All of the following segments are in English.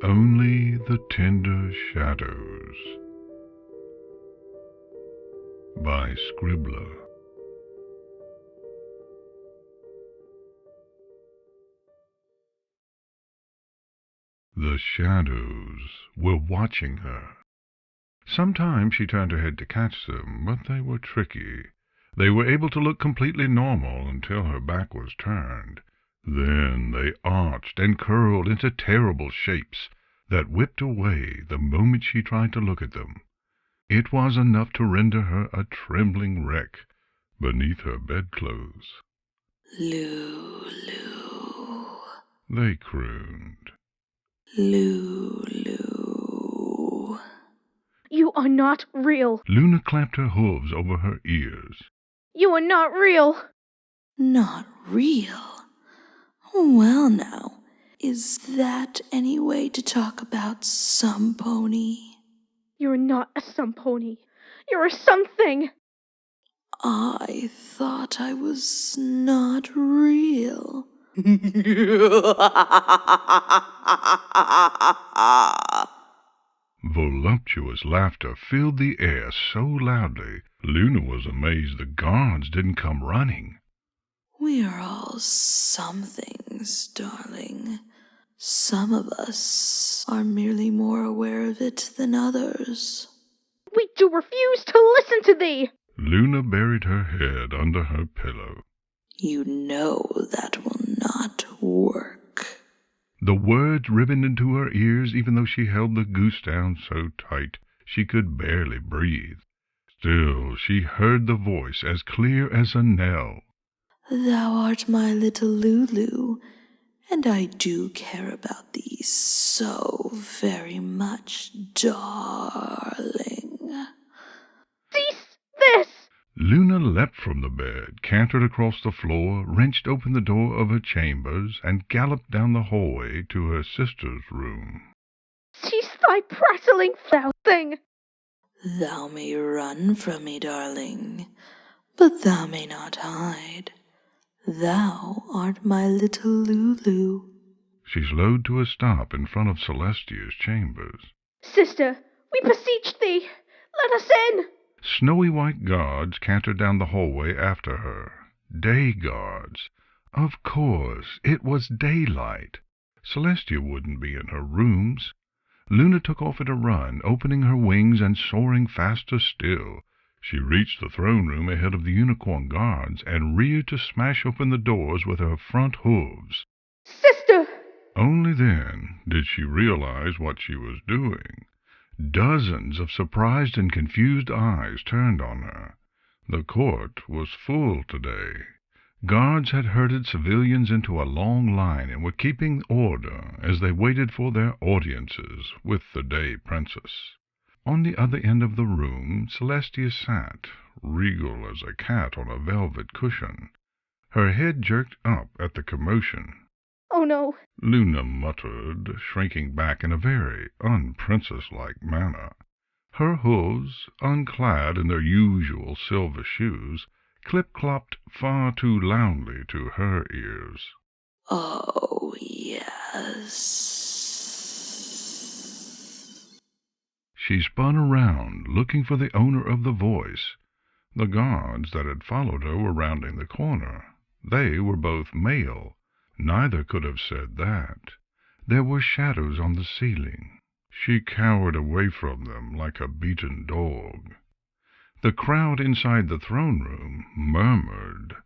Only the Tender Shadows by Scribbler. The shadows were watching her. Sometimes she turned her head to catch them, but they were tricky. They were able to look completely normal until her back was turned. Then they arched and curled into terrible shapes that whipped away the moment she tried to look at them. It was enough to render her a trembling wreck beneath her bedclothes. Lulu, They crooned. Lulu. You are not real. Luna clapped her hooves over her ears. You are not real. Not real? Well now, is that any way to talk about some pony? You're not a some pony. You're a something. I thought I was not real. Voluptuous laughter filled the air so loudly, Luna was amazed the guards didn't come running. We're all somethings, darling. Some of us are merely more aware of it than others. We do refuse to listen to thee. Luna buried her head under her pillow. You know that will not work. The words ribboned into her ears even though she held the goose down so tight she could barely breathe. Still, she heard the voice as clear as a knell. Thou art my little Lulu, and I do care about thee so very much, darling. Cease this. Luna leapt from the bed, cantered across the floor, wrenched open the door of her chambers, and galloped down the hallway to her sister's room. Cease thy prattling, thou thing. Thou may run from me, darling, but thou may not hide. Thou art my little Lulu. She slowed to a stop in front of Celestia's chambers. Sister, we beseech thee, let us in. Snowy white guards cantered down the hallway after her. Day guards. Of course, it was daylight. Celestia wouldn't be in her rooms. Luna took off at a run, opening her wings and soaring faster still. She reached the throne room ahead of the unicorn guards and reared to smash open the doors with her front hooves. Sister! Only then did she realize what she was doing. Dozens of surprised and confused eyes turned on her. The court was full today. Guards had herded civilians into a long line and were keeping order as they waited for their audiences with the Day Princess. On the other end of the room, Celestia sat, regal as a cat on a velvet cushion. Her head jerked up at the commotion. Oh no. Luna muttered, shrinking back in a very unprincess-like manner. Her hooves, unclad in their usual silver shoes, clip-clopped far too loudly to her ears. Oh, yes. She spun around, looking for the owner of the voice. The guards that had followed her were rounding the corner. They were both male. Neither could have said that. There were shadows on the ceiling. She cowered away from them like a beaten dog. The crowd inside the throne room murmured.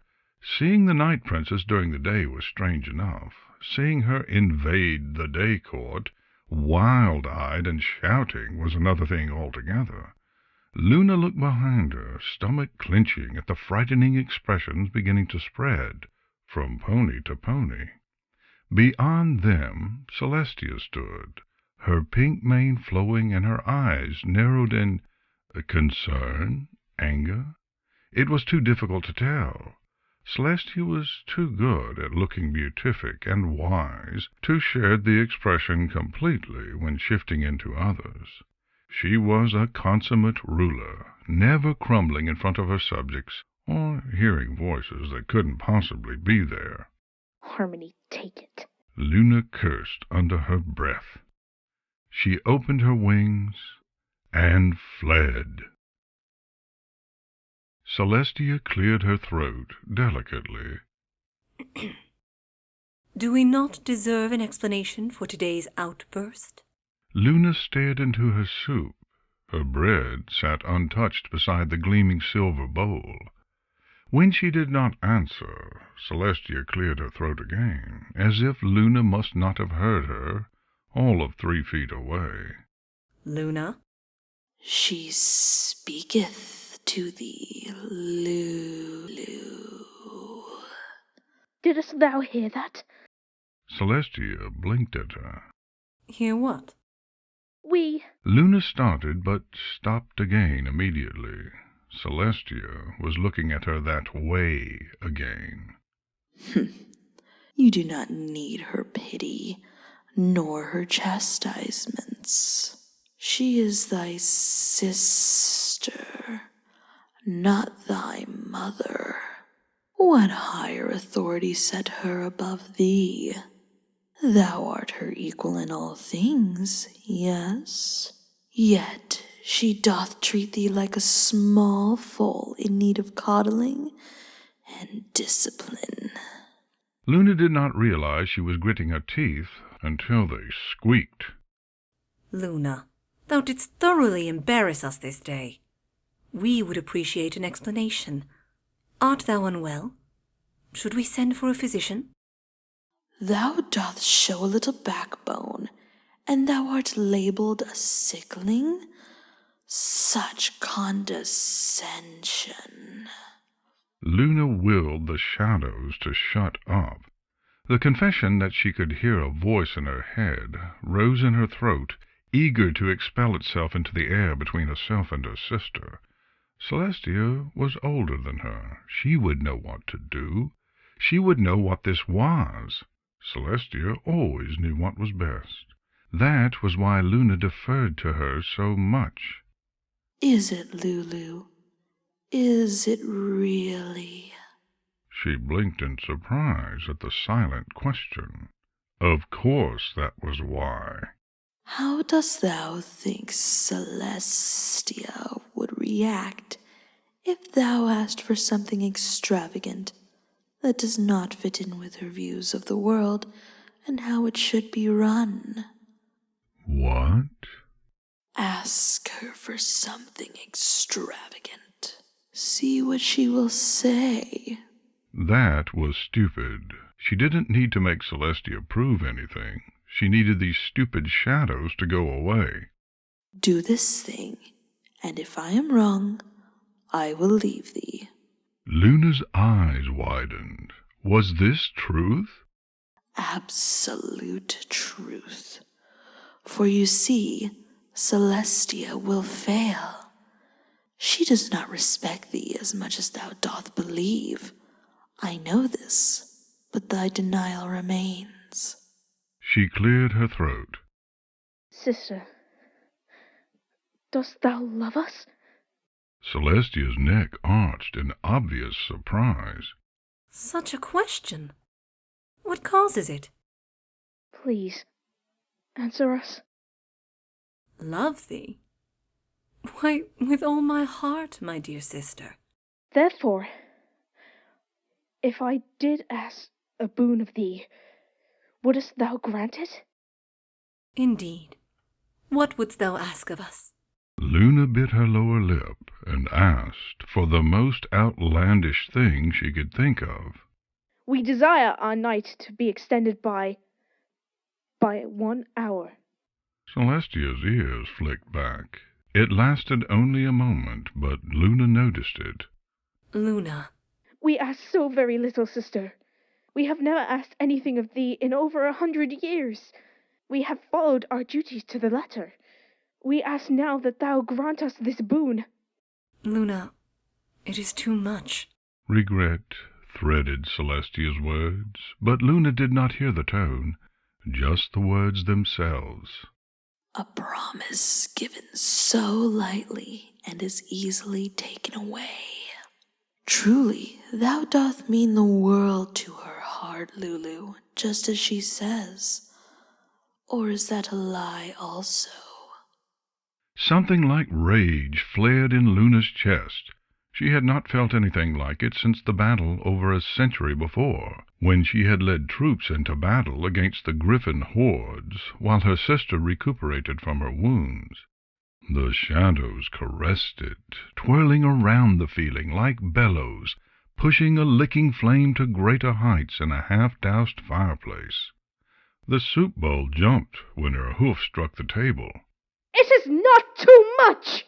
Seeing the Night Princess during the day was strange enough. Seeing her invade the day court, wild-eyed and shouting, was another thing altogether. Luna looked behind her, stomach clenching at the frightening expressions beginning to spread from pony to pony. Beyond them, Celestia stood, her pink mane flowing and her eyes narrowed in concern, anger. It was too difficult to tell. Celestia was too good at looking beatific and wise to share the expression completely when shifting into others. She was a consummate ruler, never crumbling in front of her subjects or hearing voices that couldn't possibly be there. Harmony, take it. Luna cursed under her breath. she opened her wings and fled. Celestia cleared her throat delicately. Do we not deserve an explanation for today's outburst? Luna stared into her soup. Her bread sat untouched beside the gleaming silver bowl. When she did not answer, Celestia cleared her throat again, as if Luna must not have heard her, all of 3 feet away. Luna? She speaketh to thee, Lulu. Didst thou hear that? Celestia blinked at her. Hear what? Luna started, but stopped again immediately. Celestia was looking at her that way again. You do not need her pity, nor her chastisements. She is thy sister, not thy mother. What higher authority set her above thee? Thou art her equal in all things, yes? Yet she doth treat thee like a small foal in need of coddling and discipline. Luna did not realize she was gritting her teeth until they squeaked. Luna, thou didst thoroughly embarrass us this day. We would appreciate an explanation. Art thou unwell? Should we send for a physician? Thou doth show a little backbone, and thou art labeled a sickling? Such condescension. Luna willed the shadows to shut up. The confession that she could hear a voice in her head rose in her throat, eager to expel itself into the air between herself and her sister. Celestia was older than her. She would know what to do. She would know what this was. Celestia always knew what was best. That was why Luna deferred to her so much. Is it, Lulu? Is it really? She blinked in surprise at the silent question. Of course that was why. How dost thou think Celestia would react if thou asked for something extravagant that does not fit in with her views of the world and how it should be run? What? Ask her for something extravagant. See what she will say. That was stupid. She didn't need to make Celestia prove anything. She needed these stupid shadows to go away. Do this thing, and if I am wrong, I will leave thee. Luna's eyes widened. Was this truth? Absolute truth. For you see, Celestia will fail. She does not respect thee as much as thou doth believe. I know this, but thy denial remains. She cleared her throat. Sister, dost thou love us? Celestia's neck arched in obvious surprise. Such a question. What causes it? Please, answer us. Love thee? Why, with all my heart, my dear sister. Therefore, if I did ask a boon of thee, wouldst thou grant it? Indeed. What wouldst thou ask of us? Luna bit her lower lip and asked for the most outlandish thing she could think of. We desire our night to be extended by 1 hour. Celestia's ears flicked back. It lasted only a moment, but Luna noticed it. Luna. We ask so very little, sister. We have never asked anything of thee in over 100 years. We have followed our duties to the letter. We ask now that thou grant us this boon. Luna, it is too much. Regret threaded Celestia's words, but Luna did not hear the tone, just the words themselves. A promise given so lightly and is easily taken away. Truly, thou doth mean the world to her heart, Lulu, just as she says. Or is that a lie also? Something like rage flared in Luna's chest. She had not felt anything like it since the battle over a century before, when she had led troops into battle against the griffin hordes while her sister recuperated from her wounds. The shadows caressed it, twirling around the feeling like bellows, pushing a licking flame to greater heights in a half-doused fireplace. The soup bowl jumped when her hoof struck the table. It is not too much!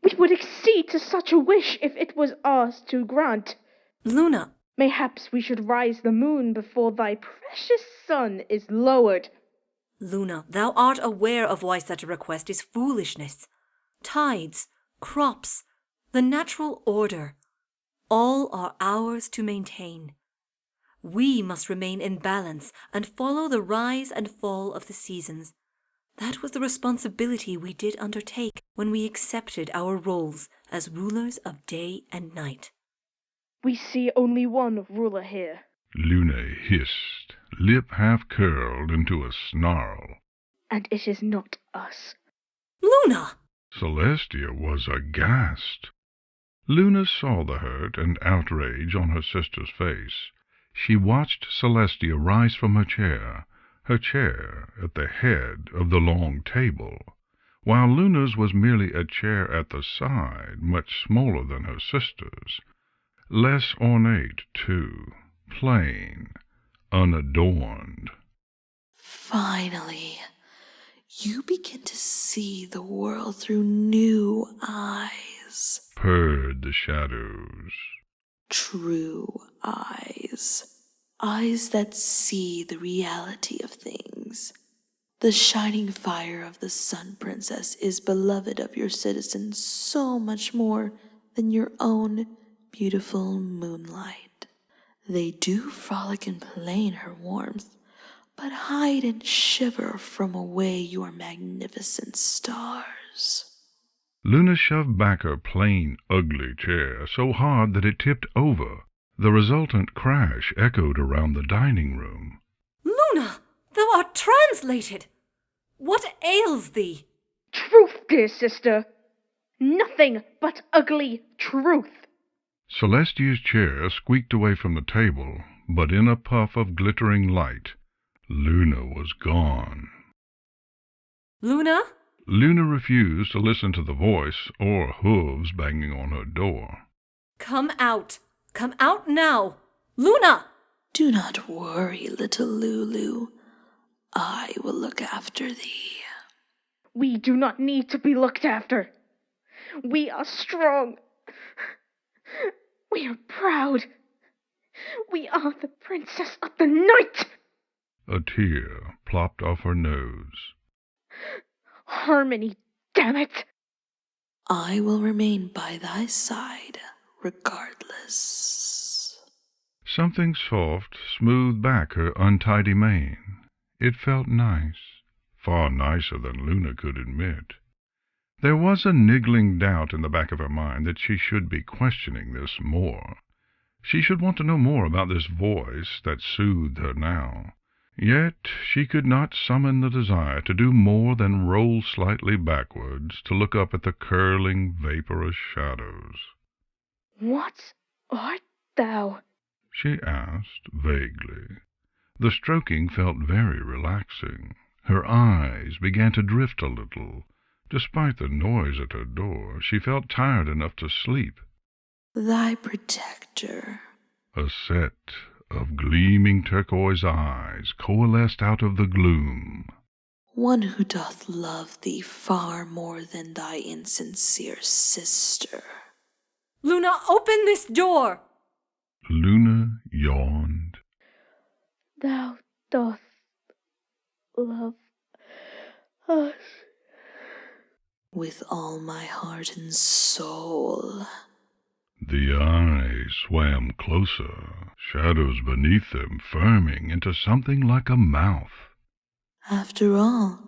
We would accede to such a wish if it was ours to grant. Luna! Mayhaps we should rise the moon before thy precious sun is lowered. Luna, thou art aware of why such a request is foolishness. Tides, crops, the natural order, all are ours to maintain. We must remain in balance and follow the rise and fall of the seasons. That was the responsibility we did undertake when we accepted our roles as rulers of day and night. We see only one ruler here. Luna hissed, lip half curled into a snarl. And it is not us. Luna! Celestia was aghast. Luna saw the hurt and outrage on her sister's face. She watched Celestia rise from her chair at the head of the long table, while Luna's was merely a chair at the side, much smaller than her sister's, less ornate, too, plain, unadorned. Finally, you begin to see the world through new eyes. Purred the shadows. True eyes. Eyes that see the reality of things. The shining fire of the Sun Princess is beloved of your citizens so much more than your own beautiful moonlight. They do frolic and play in her warmth, but hide and shiver from away your magnificent stars. Luna shoved back her plain, ugly chair so hard that it tipped over. The resultant crash echoed around the dining room. Luna, thou art translated! What ails thee? Truth, dear sister. Nothing but ugly truth. Celestia's chair squeaked away from the table, but in a puff of glittering light, Luna was gone. Luna? Luna refused to listen to the voice or hooves banging on her door. Come out! Come out now! Luna! Do not worry, little Lulu. I will look after thee. We do not need to be looked after. We are strong. We are proud. We are the princess of the night. A tear plopped off her nose. Harmony, damn it. I will remain by thy side, regardless. Something soft smoothed back her untidy mane. It felt nice, far nicer than Luna could admit. There was a niggling doubt in the back of her mind that she should be questioning this more. She should want to know more about this voice that soothed her now. Yet she could not summon the desire to do more than roll slightly backwards to look up at the curling, vaporous shadows. What art thou? She asked vaguely. The stroking felt very relaxing. Her eyes began to drift a little. Despite the noise at her door, she felt tired enough to sleep. Thy protector. A set of gleaming turquoise eyes coalesced out of the gloom. One who doth love thee far more than thy insincere sister. Luna, open this door! Luna yawned. Thou doth love us. With all my heart and soul. The eyes swam closer, shadows beneath them firming into something like a mouth. After all,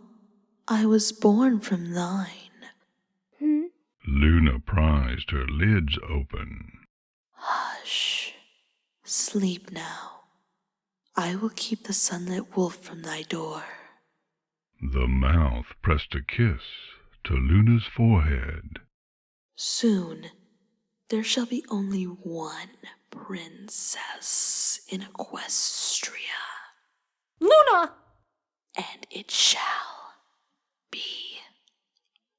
I was born from thine. Luna prized her lids open. Hush. Sleep now. I will keep the sunlit wolf from thy door. The mouth pressed a kiss to Luna's forehead. Soon, there shall be only one princess in Equestria, Luna! and it shall be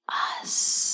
us.